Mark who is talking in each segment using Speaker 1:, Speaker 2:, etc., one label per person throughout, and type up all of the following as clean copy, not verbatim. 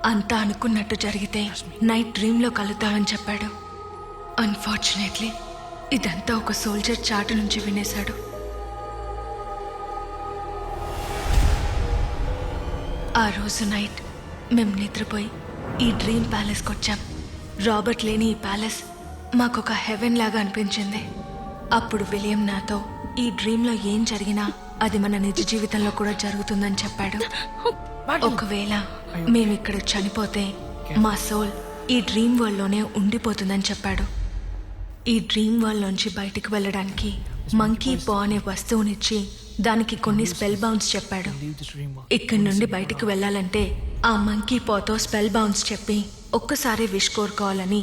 Speaker 1: అంతా అనుకున్నట్టు జరిగితే నైట్ డ్రీమ్లో కలుద్దామని చెప్పాడు. అన్ఫార్చునేట్లీ ఇదంతా ఒక సోల్జర్ చాటు నుంచి వినేశాడు. ఆ రోజు నైట్ మేము నిద్రపోయి ఈ డ్రీమ్ ప్యాలెస్కి వచ్చాం. రాబర్ట్ లేని ఈ ప్యాలెస్ మాకొక హెవెన్ లాగా అనిపించింది. అప్పుడు విలియం నాతో ఈ డ్రీమ్లో ఏం జరిగినా అది మన నిజ జీవితంలో కూడా జరుగుతుందని చెప్పాడు. ఒకవేళ మేమిక్కడ చనిపోతే మా సోల్ ఈ డ్రీమ్ వరల్డ్లోనే ఉండిపోతుందని చెప్పాడు. ఈ డ్రీమ్ వరల్డ్లోంచి బయటికి వెళ్ళడానికి మంకీ పా అనే వస్తువునిచ్చి దానికి కొన్ని స్పెల్ బౌన్స్ చెప్పాడు. ఇక్కడి నుండి బయటికి వెళ్ళాలంటే ఆ మంకీ పాతో స్పెల్ బౌన్స్ చెప్పి ఒక్కసారి విష్ కోరుకోవాలని,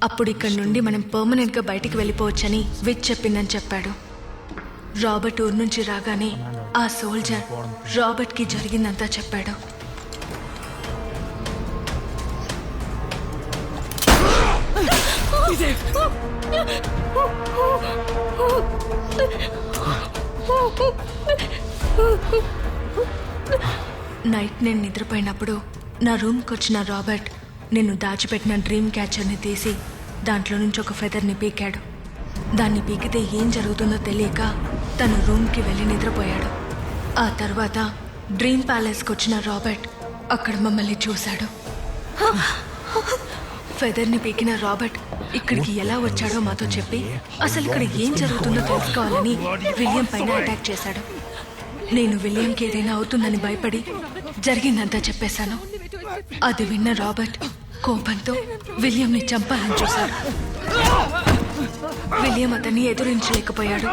Speaker 1: అప్పుడు ఇక్కడి నుండి మనం పర్మనెంట్గా బయటికి వెళ్ళిపోవచ్చని విచ్ చెప్పిందని చెప్పాడు. రాబర్ట్ ఊరు నుంచి రాగానే ఆ సోల్జర్ రాబర్ట్కి జరిగిందంతా చెప్పాడు. నైట్ నేను నిద్రపోయినప్పుడు నా రూమ్కి వచ్చిన రాబర్ట్ నేను దాచిపెట్టిన డ్రీమ్ క్యాచర్ని తీసి దాంట్లో నుంచి ఒక ఫెదర్ని పీకాడు. దాన్ని పీకితే ఏం జరుగుతుందో తెలియక తను రూమ్కి వెళ్ళి నిద్రపోయాడు. ఆ తర్వాత డ్రీమ్ ప్యాలెస్కి వచ్చిన రాబర్ట్ అక్కడ మమ్మల్ని చూశాడు. ఫెదర్ని పీకిన రాబర్ట్ ఇక్కడికి ఎలా వచ్చాడో మాతో చెప్పి అసలు ఇక్కడ ఏం జరుగుతుందో తెలుసుకోవాలని విలియం పైన అటాక్ చేశాడు. నేను విలియంకి ఏదైనా అవుతుందని భయపడి జరిగిందంతా చెప్పేశాను. అది విన్న రాబర్ట్ కోపంతో విలియంని చంపాలని చూశాడు. విలియం అతన్ని ఎదురించలేకపోయాడు.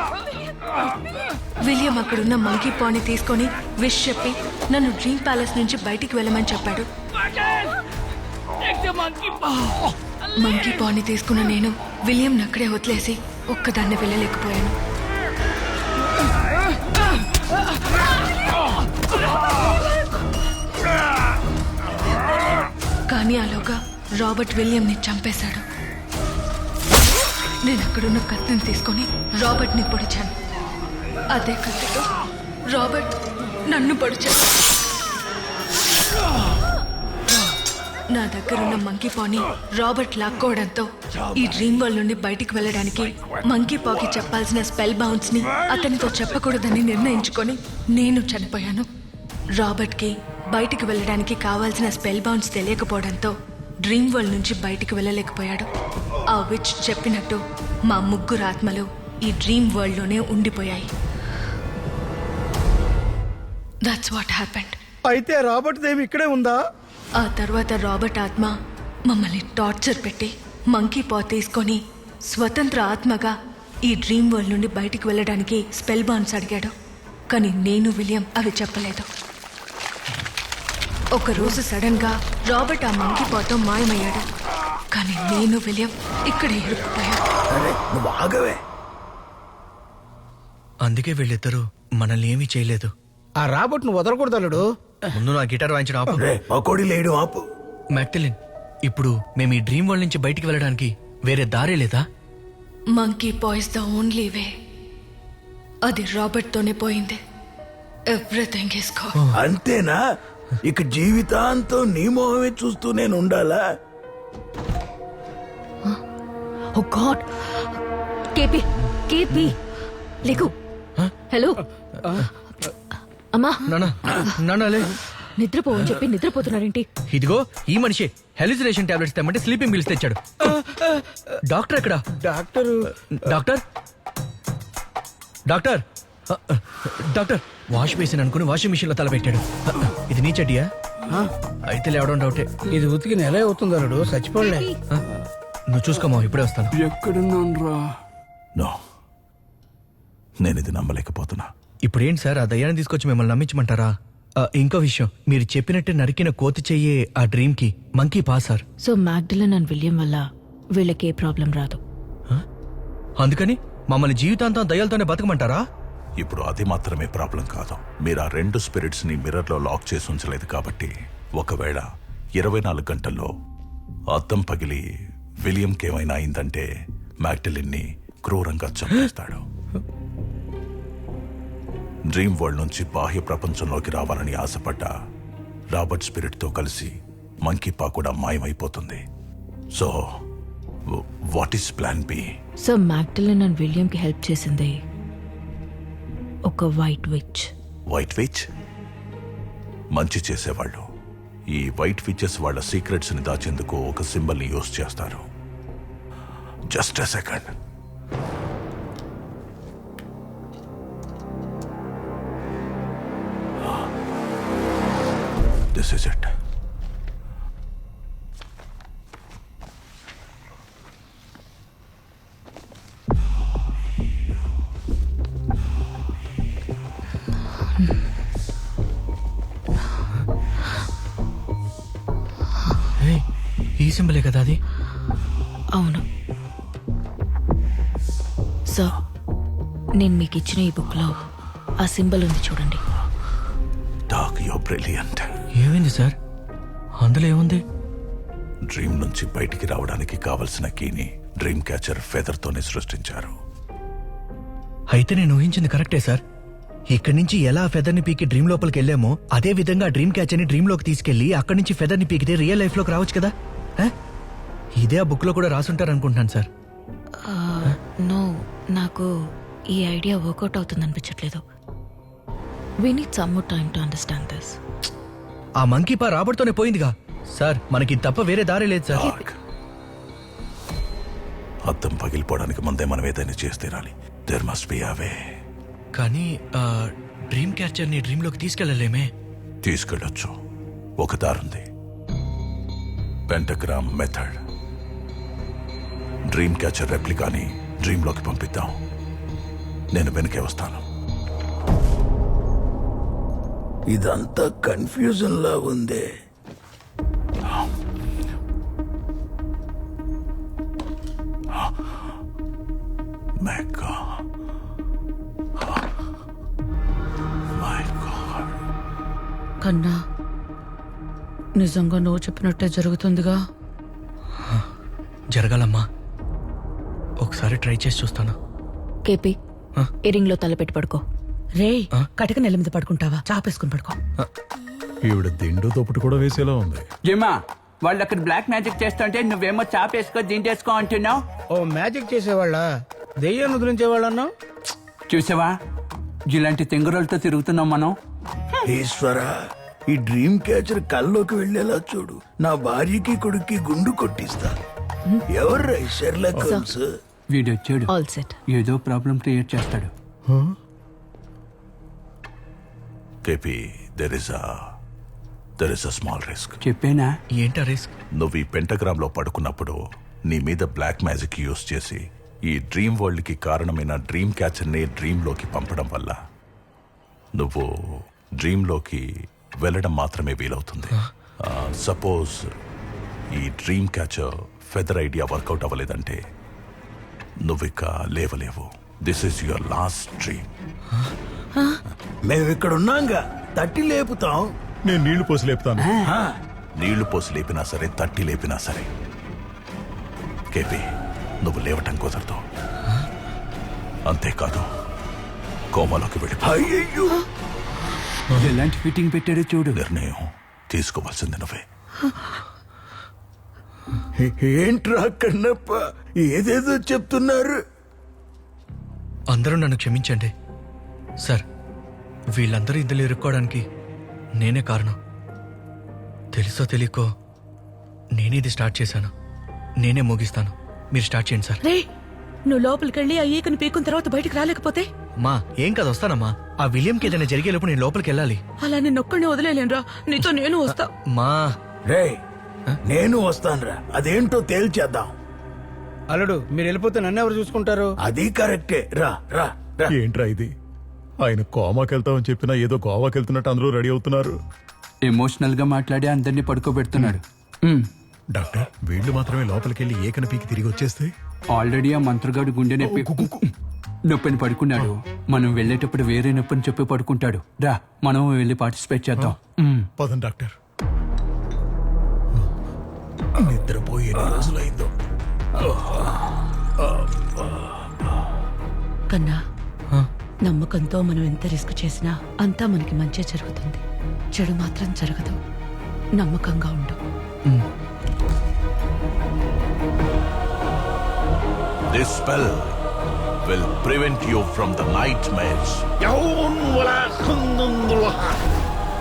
Speaker 1: విలియం అక్కడున్న మంకీ పాని తీసుకొని విష్ చెప్పి నన్ను డ్రీమ్ ప్యాలెస్ నుంచి బయటికి వెళ్ళమని చెప్పాడు. మంకీ పాని తీసుకున్న నేను విలియం అక్కడే వదిలేసి ఒక్కదాన్ని వెళ్ళలేకపోయాను. కానీ ఆలోగా రాబర్ట్ విలియంని చంపేశాడు. నేను అక్కడున్న కత్తిని తీసుకొని రాబర్ట్ని పొడిచాను. అదే కత్తితో రాబర్ట్ నన్ను పొడిచాడు. నా దగ్గరున్న మంకీ పాని రాబర్ట్ లాక్కోవడంతో ఈ డ్రీమ్ వరల్డ్ నుండి బయటికి వెళ్ళడానికి మంకీ పాకి చెప్పాల్సిన స్పెల్ బౌన్స్ ని అతనితో చెప్పకూడదని నిర్ణయించుకొని నేను చనిపోయాను. రాబర్ట్కి బయటికి వెళ్ళడానికి కావాల్సిన స్పెల్ బౌన్స్ తెలియకపోవడంతో డ్రీమ్ వరల్డ్ నుంచి బయటికి వెళ్ళలేకపోయాడు. ఆ విచ్ చెప్పినట్టు మా ముగ్గురు ఆత్మలు ఈ డ్రీమ్ వరల్డ్ లోనే ఉండిపోయాయి. That's what happened.
Speaker 2: అయితే రాబర్ట్ దేవి ఇక్కడే ఉందా?
Speaker 1: ఆ తర్వాత రాబర్ట్ ఆత్మ మమ్మల్ని టార్చర్ పెట్టి మంకీ పా తీసుకొని స్వతంత్ర ఆత్మగా ఈ డ్రీమ్ వరల్డ్ నుండి బయటికి వెళ్ళడానికి స్పెల్ బౌన్స్ అడిగాడు. కానీ నేను విలియం అవి చెప్పలేదు. ఒకరోజు సడన్ గా రాబర్ట్ ఆ మంకీ పాతో మాయమయ్యాడు. కానీ నేను విలియం ఇక్కడ ఇరుక్కుపోయాను.
Speaker 3: అందుకే వీళ్ళిద్దరూ మనల్ని ఏమీ చేయలేదు.
Speaker 2: ఆ రాబర్ట్ ను వదలకూడదలుడు.
Speaker 3: ముందు నా గిటార్ వాయించడం ఆపు. మ్యాగ్డలిన్, ఇప్పుడు మేము ఈ డ్రీమ్ వరల్డ్ నుంచి బయటికి వెళ్ళడానికి వేరే దారే లేదా?
Speaker 1: మంకీ పా ఇస్ ద ఓన్లీ వే. అది రాబర్ట్ తోనే పోయింది. Everything is gone.
Speaker 4: అంతేనా? ఇక జీవితాంతం నీ మొహమే చూస్తూ నేను ఉండాలా?
Speaker 5: ఓ గాడ్. కేపీ లేకు. హలో అమ్మా.
Speaker 3: నానా
Speaker 5: నిద్రపోవని చెప్పి నిద్రపోతున్నారేంటి?
Speaker 3: ఇదిగో ఈ మనిషి హెల్యూసినేషన్ టాబ్లెట్స్ తెమ్మంటే స్లీపింగ్ పిల్స్ తెచ్చాడు. డాక్టర్ ఎక్కడ?
Speaker 2: Doctor
Speaker 3: doctor doctor wash basin అనుకుని వాషింగ్ మిషన్ లో తలపెట్టాడు. ఇది నీ చెడ్డియా? అయితే లేవడం డౌటే.
Speaker 2: ఇది ఉతికి నెల అవుతుంది అల్లుడు, చచ్చిపోలే.
Speaker 3: నువ్వు చూసుకోమా, ఇప్పుడే వస్తాను.
Speaker 4: ఎక్కడున్నాను? నేను ఇది నమ్మలేకపోతున్నా.
Speaker 3: ఇప్పుడు ఏంటి సార్, ఆ దయ్యాన్ని తీసుకొచ్చి మిమ్మల్ని నమ్మించమంటారా? ఇంకో విషయం, మీరు చెప్పినట్టే నరికిన కోతి చెయ్యే ఆ డ్రీమ్ కి మంకీ పా sir.
Speaker 5: So Magdalene and William వల్ల వీళ్ళకి ఏ ప్రాబ్లం రాదు.
Speaker 3: అందుకని మమ్మల్ని జీవితాంతం దయ్యాలతోనే బతకమంటారా?
Speaker 4: ఇప్పుడు అది మాత్రమే ప్రాబ్లం కాదు. మీరు ఆ 2 స్పిరిట్స్ ని మిర్రర్ లో లాక్ చేసి ఉంచలేదు కాబట్టి ఒకవేళ 24 గంటల్లో అద్దం పగిలి విలియంకి ఏమైనా అయిందంటే మ్యాగ్డలిన్ ని క్రూరంగా చంపేస్తాడు. డ్రీమ్ వరల్డ్ నుంచి బాహ్య ప్రపంచంలోకి రావాలని ఆశపడ్డ రాబర్ట్ స్పిరిట్ తో కలిసి మంకీ పా కూడా మాయమైపోతుంది. So what is plan B?
Speaker 5: So Magdalene and విలియంకి హెల్ప్ చేసింది ఒక వైట్ విచ్.
Speaker 4: White which? మంచి చేసేవాళ్ళు ఈ వైట్ విచెస్ వాళ్ళ సీక్రెట్స్ ని దాచేందుకు ఒక సింబల్ ని యూజ్ చేస్తారు. Just a second. This is it.
Speaker 3: ఏయ్, ఈ సింబలే కదా అది?
Speaker 5: అవును. సో నేను మీకు ఇచ్చిన ఈ బుక్లో ఆ సింబల్ ఉంది చూడండి.
Speaker 4: Doc, you brilliant.
Speaker 3: ఏమైంది సార్? అందులో ఏముంది?
Speaker 4: డ్రీమ్ నుంచి బయటికి రావడానికి కావలసిన కీని డ్రీమ్ క్యాచర్ ఫెదర్ తోనే సృష్టించారు.
Speaker 3: అయితే నేను ఊహించింది కరెక్టే సార్. ఇక్కడి నుంచి ఎలా ఫెదర్ని పీకి డ్రీమ్ లోపలికి వెళ్ళామో అదే విధంగా డ్రీమ్ క్యాచర్ని డ్రీమ్ లోకి తీసుకెళ్లి అక్కడి నుంచి ఫెదర్ని పీకితే రియల్ లైఫ్ లోకి రావచ్చు కదా. ఇదే ఆ బుక్ లో కూడా రాసుంటారు అనుకుంటున్నాను సార్.
Speaker 5: నో, నాకు ఈ ఐడియా వర్కౌట్ అవుతుంది అనిపించట్లేదు. We need some more time to understand this.
Speaker 3: ఆ మంకీ పా రాబర్ట్తోనే పోయిందిగా సార్. మనకి తప్ప వేరే దారి లేదు సార్.
Speaker 4: డాక్, అద్దం పగిలిపోవడానికి ముందే మనం ఏదైనా చేసి తీరాలి. దేర్ మస్ట్ బి అ వే.
Speaker 3: కానీ డ్రీమ్ క్యాచర్ ని డ్రీమ్ లోకి తీసుకెళ్లలేమే.
Speaker 4: తీసుకెళ్ళొచ్చు. ఒక దారుంది. పెంటగ్రామ్ మెథడ్. డ్రీమ్ క్యాచర్ రెప్లికాని డ్రీమ్ లోకి పంపిద్దాం. నేను వెనకే వస్తాను.
Speaker 2: ఇదంతా కన్ఫ్యూజన్ లా ఉంది.
Speaker 4: My God. My God.
Speaker 6: కన్నా నిజంగా నువ్వు చెప్పినట్టే జరుగుతుందిగా.
Speaker 3: జరగాలమ్మా. ఒకసారి ట్రై చేసి చూస్తాను.
Speaker 5: కేపీ, ఈ రింగ్ లో తలపెట్టి పడుకో.
Speaker 6: రే, కటిక నెల మీద పడుకుంటావా? చాపేసుకుని పడుకో.
Speaker 7: ఈవిడ దిండు తొప్పుడు కూడా వేసేలా ఉంది.
Speaker 8: జిమ్మా, వాళ్ళు అక్కడ బ్లాక్ మ్యాజిక్ చేస్తుంటే నువ్వేమో చాపేసుకో దింటేసుకో అంటున్నావు.
Speaker 2: ఓ మ్యాజిక్ చేసేవాళ్ళ, దెయ్యం వదిలించేవాళ్ళన్నా?
Speaker 8: చూసావా, ఇలాంటి తెంగురోలతో తిరుగుతున్నాం మనం.
Speaker 9: ఈశ్వర, ఈ డ్రీమ్ క్యాచర్ కల్లోకి వెళ్ళేలా చూడు. నా భార్యకి కొడుక్కి గుండు కొట్టిస్తా. ఎవర్రా ఈ షెర్లాక్ హోమ్స్?
Speaker 8: వీడొచ్చాడు,
Speaker 5: ఆల్ సెట్.
Speaker 8: ఏదో ప్రాబ్లం క్రియేట్ చేస్తాడు.
Speaker 4: KP, there is a small risk.
Speaker 8: చెప్పేనా?
Speaker 3: ఏంటా రిస్క్?
Speaker 4: నువ్వు ఈ పెంటగ్రామ్ లో పడుకున్నప్పుడు నీ మీద బ్లాక్ మ్యాజిక్ యూజ్ చేసి ఈ డ్రీమ్ వరల్డ్ కి కారణమైన డ్రీమ్ క్యాచర్ ని డ్రీమ్ లోకి పంపడం వల్ల నువ్వు డ్రీమ్ లోకి వెళ్ళడం మాత్రమే వీలవుతుంది. సపోజ్ ఈ dream catcher feather idea workout అవ్వలేదంటే నువ్విక లేవలేవు. This is your last dream.
Speaker 9: మేము ఇక్కడ ఉన్నాంగా, తట్టి లేపుతాం.
Speaker 7: నేను నీళ్లు పోసి లేపుతాను.
Speaker 4: నీళ్లు పోసి లేపినా సరే, తట్టి లేపినా సరే, కేపీ నువ్వు లేవటం కుదరదు. అంతేకాదు, కోమాలోకి వెళ్ళి
Speaker 9: అయ్యయ్యో,
Speaker 8: ఎలాంటి ఫిట్టింగ్ పెట్టాడో చూడు.
Speaker 4: నిర్ణయం తీసుకోవాల్సింది నువ్వే.
Speaker 9: ఏంట్రా కన్నప్ప, ఏదేదో చెప్తున్నారు.
Speaker 3: అందరూ నన్ను క్షమించండి సార్. వీళ్ళందరూ ఇందులో ఇరుక్కోవడానికి నేనే కారణం. తెలుసో తెలియకో నేనే ఇది స్టార్ట్ చేశాను. నేనే ముగిస్తాను. మీరు స్టార్ట్ చేయండి సార్.
Speaker 6: రే, నువ్వు లోపలికెళ్ళి ఆ ఈకని పీకున్న తర్వాత బయటికి రాలేకపోతే?
Speaker 3: మా ఏం కాదు, వస్తానమ్మా. ఆ విలియంకి ఏదైనా జరిగేలోపు నేను లోపలికి వెళ్ళాలి.
Speaker 6: అలా నిన్నొక్కడిని వదిలేలేనురా, నీతో నేను వస్తా.
Speaker 3: మా
Speaker 9: రే, నేను వస్తానురా. అదేంటో తేల్చేద్దాం.
Speaker 2: అల్లుడు, మీరు వెళ్ళిపోతే నన్ను ఎవరు చూసుకుంటారు?
Speaker 9: అది కరెక్టే. రా రా రా.
Speaker 7: ఏంట్రా ఇది? ఆయన కోమాకి వెళ్తామని చెప్పినా ఏదో గోవాకి వెళ్తున్నట్టు అందరూ రెడీ అవుతున్నారు.
Speaker 8: ఎమోషనల్ గా మాట్లాడి అందరినీ పడుకోబెడుతున్నాడు.
Speaker 7: డాక్టర్, వీళ్ళు మాత్రమే లోపలికి వెళ్ళి ఏకన పీకి తిరిగి వచ్చేస్తే?
Speaker 8: ఆల్రెడీ ఆ మంత్రగాడు గుండె నొప్పిని పడుకున్నాడు. మనం వెళ్ళేటప్పుడు వేరే నొప్పిని చెప్పి పడుకుంటాడు. రా, మనం వెళ్ళి పార్టిసిపేట్ చేద్దాం.
Speaker 7: పదం డాక్టర్.
Speaker 9: నిద్రపోయి ఎన్ని రోజులైందో.
Speaker 6: కన్నా, నమ్మకంతో మనం ఎంత రిస్క్ చేసినా అంతా మనకి మంచి జరుగుతుంది. చెడు మాత్రం జరగదు. నమ్మకంగా ఉండు.
Speaker 4: This spell will prevent you from the nightmares.
Speaker 9: يهون ولا خن الوحى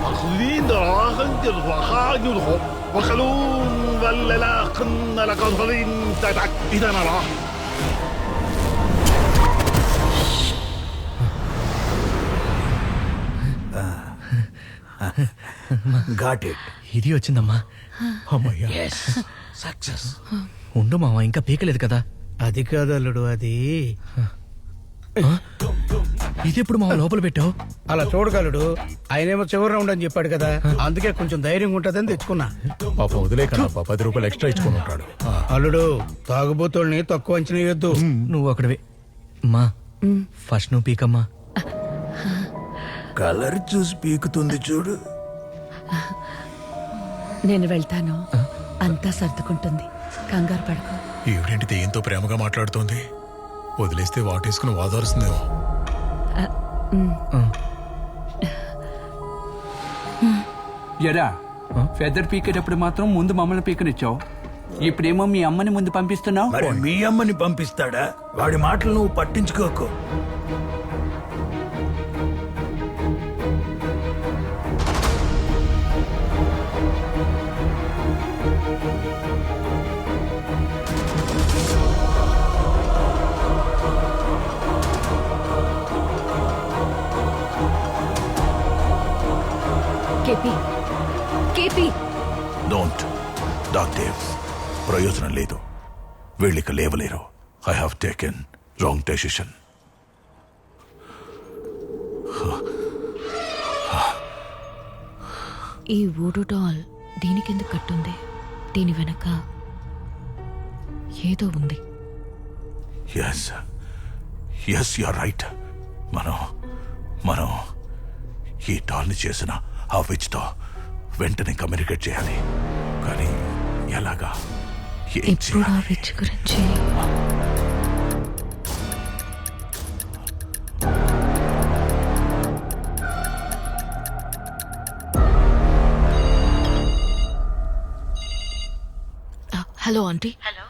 Speaker 9: أخذين دراهم جرخان يلخو وخلون ولا لا خن لقضين تتعك إذا نرى Got it.
Speaker 3: ఇది వచ్చిందమ్మా.
Speaker 7: అమ్మయ్యా
Speaker 2: సక్సెస్.
Speaker 3: ఉండు మావా, ఇంకా పీకలేదు కదా.
Speaker 2: అది కాదు అల్లుడు, అది
Speaker 3: ఇది ఎప్పుడు మావ లోపల పెట్టావు?
Speaker 2: అలా చూడగలడు. ఆయనేమో చివరి రౌండ్ అని చెప్పాడు కదా, అందుకే కొంచెం ధైర్యంగా ఉంటదని తెచ్చుకున్నా.
Speaker 7: పాప వదిలేకనప్ప 10 రూపాయలు ఎక్స్ట్రా ఇచ్చుకొని ఉంటాడు.
Speaker 2: అల్లుడు, తాగుబోతుల్ని తక్కువ అంచనా వేయొద్దు.
Speaker 3: నువ్వు అక్కడవే మా ఫస్ట్ నువ్వు పీకమ్మా.
Speaker 9: కలర్ చూసి పీకుతుంది చూడు.
Speaker 6: నేను వెళ్తాను, అంతా సర్దుకుంటుంది, కంగారు పడుకో.
Speaker 7: ఈవిడేంటి దెయ్యంతో ప్రేమగా మాట్లాడుతోంది? వదిలేస్తే వాటేసుకుని వాదారుస్తుందేమో.
Speaker 8: ఎరా ఫెదర్ పీకేటప్పుడు మాత్రం ముందు మమ్మల్ని పీకనిచ్చావు, ఇప్పుడేమో మీ అమ్మని ముందు పంపిస్తున్నావు.
Speaker 9: మరి మీ అమ్మని పంపిస్తాడా? వాడి మాటలు నువ్వు పట్టించుకోకు.
Speaker 5: KP KP
Speaker 4: Don't. డాక్టర్, ప్రయోజనం లేదు. వీళ్ళిక లేవలేరు. I have taken wrong decision.
Speaker 5: ఈ వూడు డాల్ దీనికెందుకు కట్టుంది? దీని వెనక ఏదో ఉంది.
Speaker 4: Yes yes, you're right. మనం ఈ డాల్ని చేసిన ఆ విచ్తో వెంటనే కమ్యూనికేట్ చేయాలి. కానీ ఎలాగా? ఏం
Speaker 5: ఇప్పుడు ఆ
Speaker 4: చేయాలి?
Speaker 5: విచ్ గురించి hello aunty.
Speaker 6: Hello.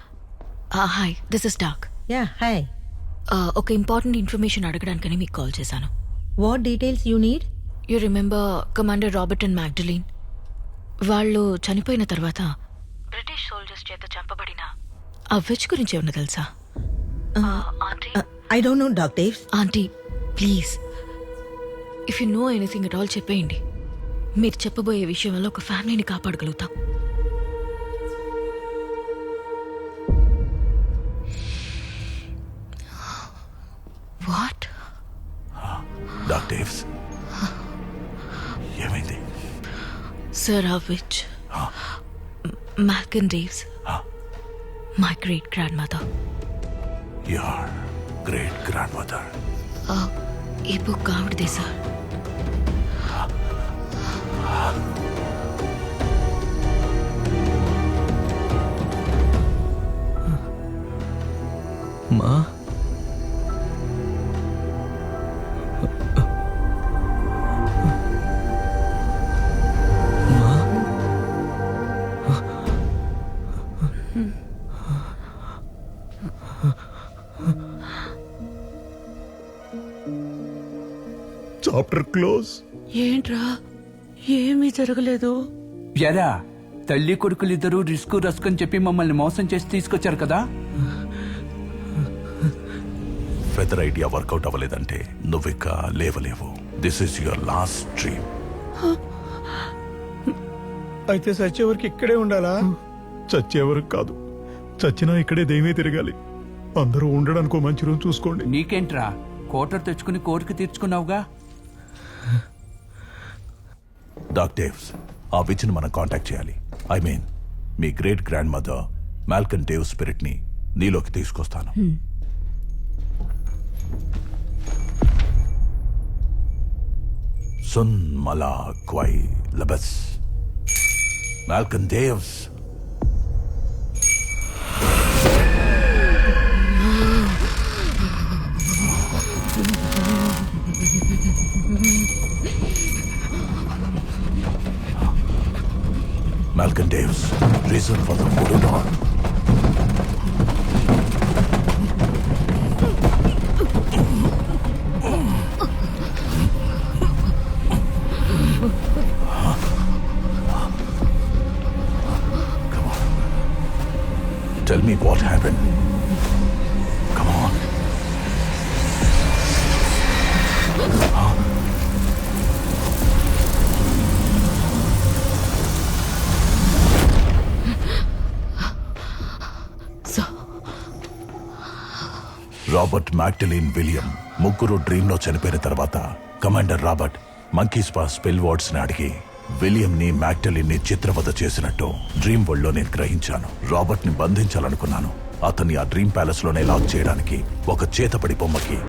Speaker 5: Hi, this is doc.
Speaker 6: Ya hi.
Speaker 5: ఒక ఇంపార్టెంట్ ఇన్ఫర్మేషన్ అడగడానికని మీకు కాల్ చేశాను.
Speaker 6: What details you need?
Speaker 5: You remember commander Robert and Magdalene? వాళ్ళు చనిపోయిన తర్వాత బ్రిటిష్ సోల్జర్స్ చేత చంపబడిన ఆ విచ్ గురించి ఏమన్నా తెలుసా?
Speaker 6: I don't know doctor.
Speaker 5: Aunty please, if you know anything at all చెప్పేయండి. మీరు చెప్పబోయే విషయం వల్ల ఒక ఫ్యామిలీని కాపాడగలుగుతాం. వాట్?
Speaker 4: డాక్టర్స్, ఏమైంది?
Speaker 5: Sir, of which Malcolm Daves, my great grandmother.
Speaker 4: Your great grandmother.
Speaker 5: ఈ బుక్ ఆవిడదే సార్.
Speaker 3: మా
Speaker 7: చాప్టర్ క్లోజ్.
Speaker 6: ఏంట్రా, ఏమీ జరగలేదు.
Speaker 8: ఎరా తల్లి కొడుకులిద్దరూ రస్క్ అని చెప్పి మమ్మల్ని మోసం చేసి తీసుకొచ్చారు కదా.
Speaker 4: ఫెదర్ ఐడియా వర్కౌట్ అవ్వలేదంటే నువ్విక లేవలేవు. This is your last dream.
Speaker 2: అయితే సచ్చేవరకు ఇక్కడే ఉండాలా?
Speaker 7: చచ్చేవరకు కాదు, చచ్చినా ఇక్కడే దెయ్యమే తిరగాలి. అందరూ ఉండడానికి మంచి రోజు చూసుకోండి.
Speaker 8: నీకేంట్రా, కోటర్ తెచ్చుకుని కోరిక తీర్చుకున్నావుగా.
Speaker 4: డాక్టర్స్, ఆ విచ్ని మనం కాంటాక్ట్ చేయాలి. I mean, me great grand mother Malcolm Dave spirit ని నీలోకి తీసుకొస్తాను. సున్ మలా క్వై లబస్ Malcolm డేవ్స్. Malcolm Davis, reason for the voodoo doll. Come on. Tell me what happened. Come on. Robert, Magdalene, William ముగ్గురు dream లో చనిపోయిన తర్వాత commander Robert monkey spa spell wards ని అడిగి William ని, మ్యాగ్డలిన్ ని చిత్రవద చేసినట్టు డ్రీమ్ వరల్డ్ లో నేను గ్రహించాను. రాబర్ట్ ని బంధించాలనుకున్నాను. అతన్ని ఆ డ్రీమ్ ప్యాలెస్ లోనే లాక్ చేయడానికి ఒక చేతపడి బొమ్మకి